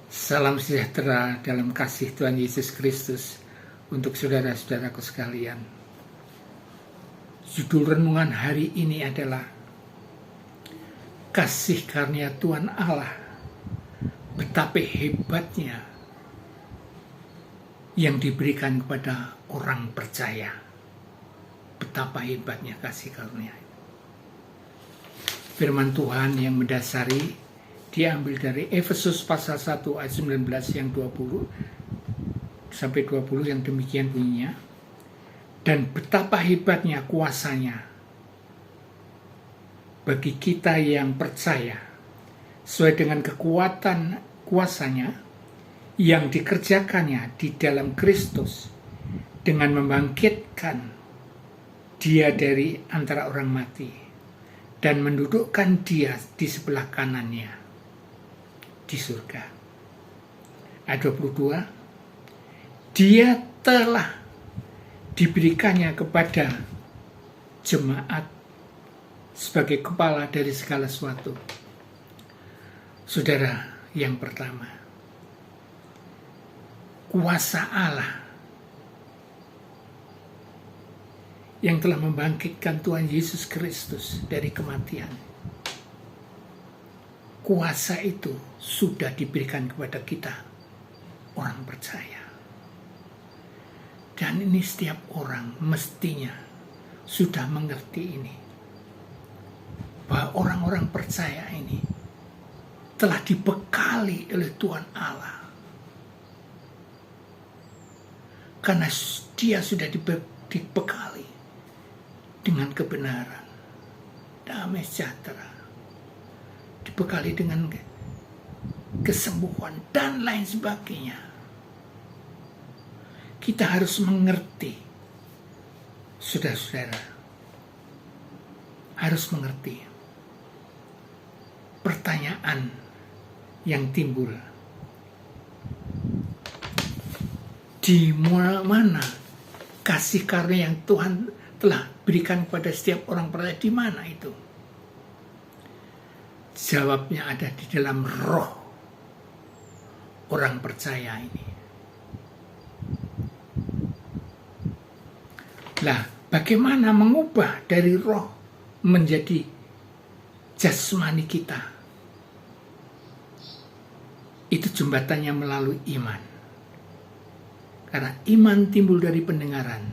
Salam sejahtera dalam kasih Tuhan Yesus Kristus untuk saudara-saudaraku sekalian. Judul renungan hari ini adalah kasih karunia Tuhan Allah, betapa hebatnya yang diberikan kepada orang percaya. Betapa hebatnya kasih karunia. Firman Tuhan yang mendasari diambil dari Efesus pasal 1 ayat 19 yang 20 sampai 20 yang demikian bunyinya. Dan betapa hebatnya kuasanya bagi kita yang percaya sesuai dengan kekuatan kuasanya yang dikerjakannya di dalam Kristus dengan membangkitkan dia dari antara orang mati dan mendudukkan dia di sebelah kanannya di surga. Ayat 22, dia telah diberikannya kepada jemaat sebagai kepala dari segala sesuatu. Saudara, yang pertama, kuasa Allah yang telah membangkitkan Tuhan Yesus Kristus dari kematian. Kuasa itu sudah diberikan kepada kita, orang percaya. Dan ini setiap orang mestinya sudah mengerti ini. Bahwa orang-orang percaya ini telah dibekali oleh Tuhan Allah. Karena dia sudah dibekali dengan kebenaran, damai sejahtera, dibekali dengan kesembuhan dan lain sebagainya. Kita harus mengerti, saudara-saudara, harus mengerti. Pertanyaan yang timbul, di mana kasih karunia yang Tuhan telah berikan kepada setiap orang percaya, di mana itu? Jawabnya ada di dalam roh orang percaya ini. Lah, bagaimana mengubah dari roh menjadi jasmani kita? Itu jembatannya melalui iman. Karena iman timbul dari pendengaran.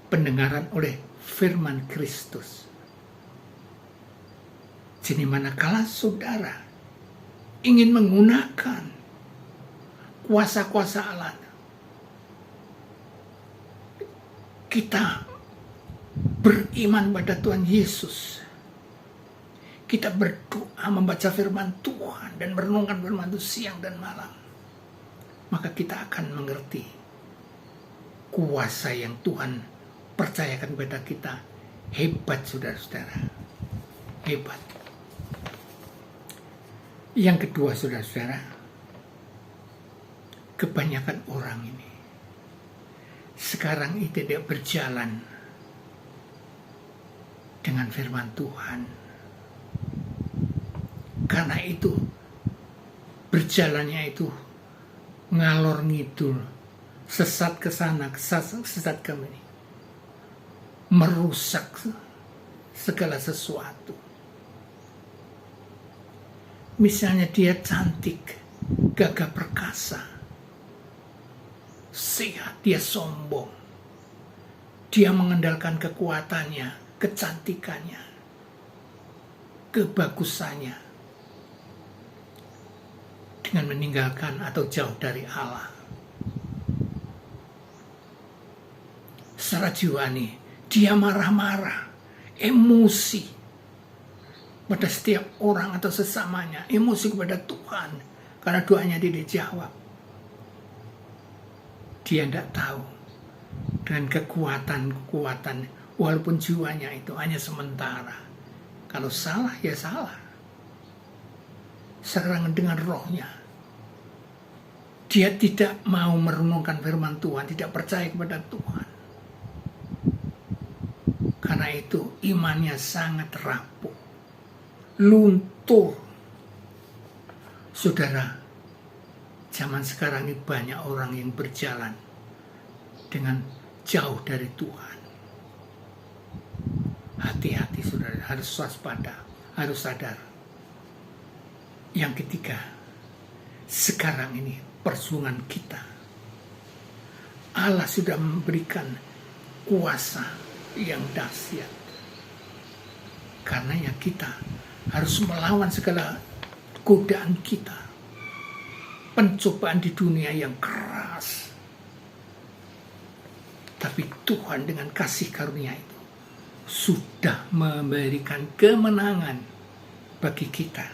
Pendengaran oleh firman Kristus. Jadi manakala saudara ingin menggunakan kuasa-kuasa Allah, kita beriman pada Tuhan Yesus. Kita berdoa membaca firman Tuhan dan merenungkan firman Tuhan siang dan malam. Maka kita akan mengerti kuasa yang Tuhan percayakan kepada kita. Hebat, saudara-saudara. Hebat. Yang kedua, saudara-saudara, kebanyakan orang ini sekarang ini tidak berjalan dengan firman Tuhan. Karena itu, berjalannya itu ngalor ngidul, sesat ke sana, sesat ke sini, merusak segala sesuatu. Misalnya dia cantik, gagah perkasa, sehat, dia sombong. Dia mengandalkan kekuatannya, kecantikannya, kebagusannya, dengan meninggalkan atau jauh dari Allah. Secara jiwani, dia marah-marah, emosi pada setiap orang atau sesamanya, emosi kepada Tuhan karena doanya tidak dijawab. Dia tidak tahu dengan kekuatan walaupun jiwanya itu hanya sementara. Kalau salah ya salah. Sekarang dengan rohnya, dia tidak mau merenungkan firman Tuhan, tidak percaya kepada Tuhan. Karena itu imannya sangat rapuh, luntur. Saudara, Zaman sekarang ini banyak orang yang berjalan dengan jauh dari Tuhan. Hati-hati saudara, harus waspada, harus sadar. Yang ketiga, sekarang ini perjuangan kita. Allah sudah memberikan kuasa yang dahsyat. Karenanya kita harus melawan segala godaan kita. Pencobaan di dunia yang keras. Tapi Tuhan dengan kasih karunia itu sudah memberikan kemenangan bagi kita.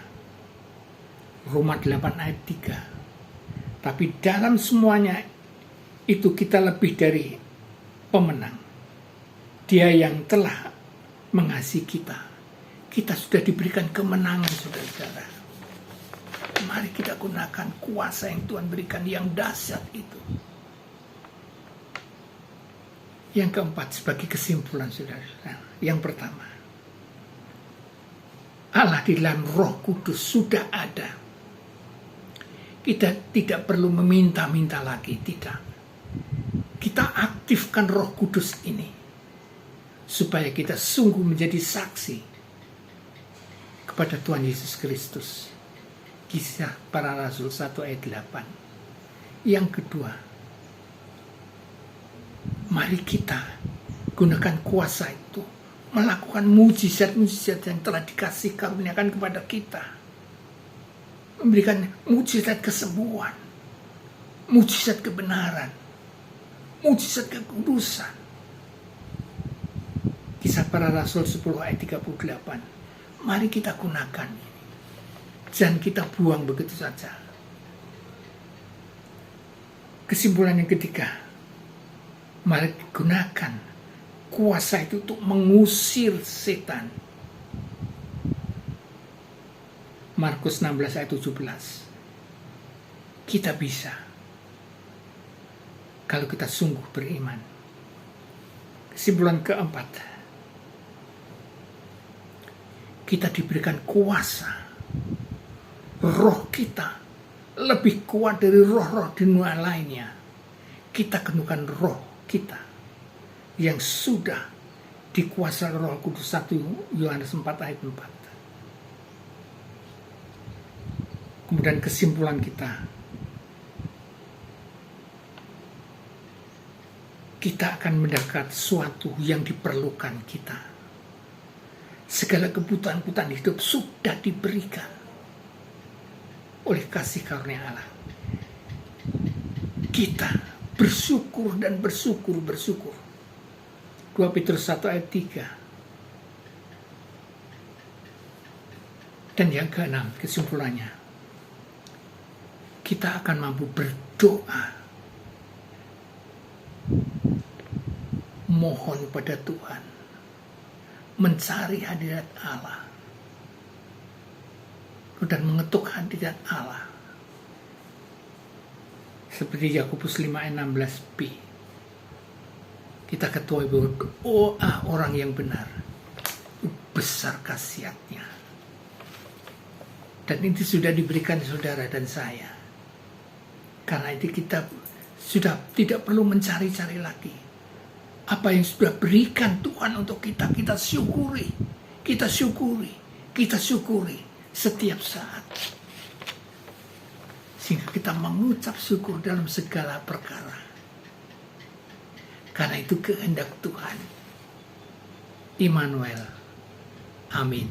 Roma 8 ayat 3. Tapi dalam semuanya itu kita lebih dari pemenang. Dia yang telah mengasihi kita. Kita sudah diberikan kemenangan, saudara-saudara. Mari kita gunakan kuasa yang Tuhan berikan yang dahsyat itu. Yang keempat, sebagai kesimpulan, saudara-saudara. Yang pertama, Allah di dalam Roh Kudus sudah ada. Kita tidak perlu meminta-minta lagi, tidak. Kita aktifkan Roh Kudus ini supaya kita sungguh menjadi saksi kepada Tuhan Yesus Kristus. Kisah Para Rasul 1 ayat 8. Yang kedua, mari kita gunakan kuasa itu melakukan mujizat-mujizat yang telah dikasih karuniakan kepada kita. Memberikan mujizat kesembuhan, mujizat kebenaran, mujizat kekudusan. Kisah Para Rasul 10 ayat 38. Mari kita gunakan ini. Jangan kita buang begitu saja. Kesimpulan yang ketiga, mari gunakan kuasa itu untuk mengusir setan. Markus 16 ayat 17. Kita bisa kalau kita sungguh beriman. Kesimpulan keempat, kita diberikan kuasa. Roh kita lebih kuat dari roh-roh dunia lainnya. Kita gunakan roh kita yang sudah dikuasai Roh Kudus. 1 Yohanes 4 ayat 4. Kemudian kesimpulan kita akan mendapat sesuatu yang diperlukan kita. Segala kebutuhan-kebutuhan hidup sudah diberikan oleh kasih karunia Allah. Kita bersyukur dan bersyukur. 2 Petrus 1 ayat 3. Dan yang keenam, kesimpulannya, kita akan mampu berdoa, mohon pada Tuhan, mencari hadirat Allah, dan mengetuk hadirat Allah. Seperti Yakobus 5 ayat 16b. Kita ketahui bahwa orang yang benar besar khasiatnya. Dan itu sudah diberikan saudara dan saya. Karena itu kita sudah tidak perlu mencari-cari lagi. Apa yang sudah berikan Tuhan untuk kita, kita syukuri. Kita syukuri setiap saat. Sehingga kita mengucap syukur dalam segala perkara. Karena itu kehendak Tuhan. Immanuel. Amin.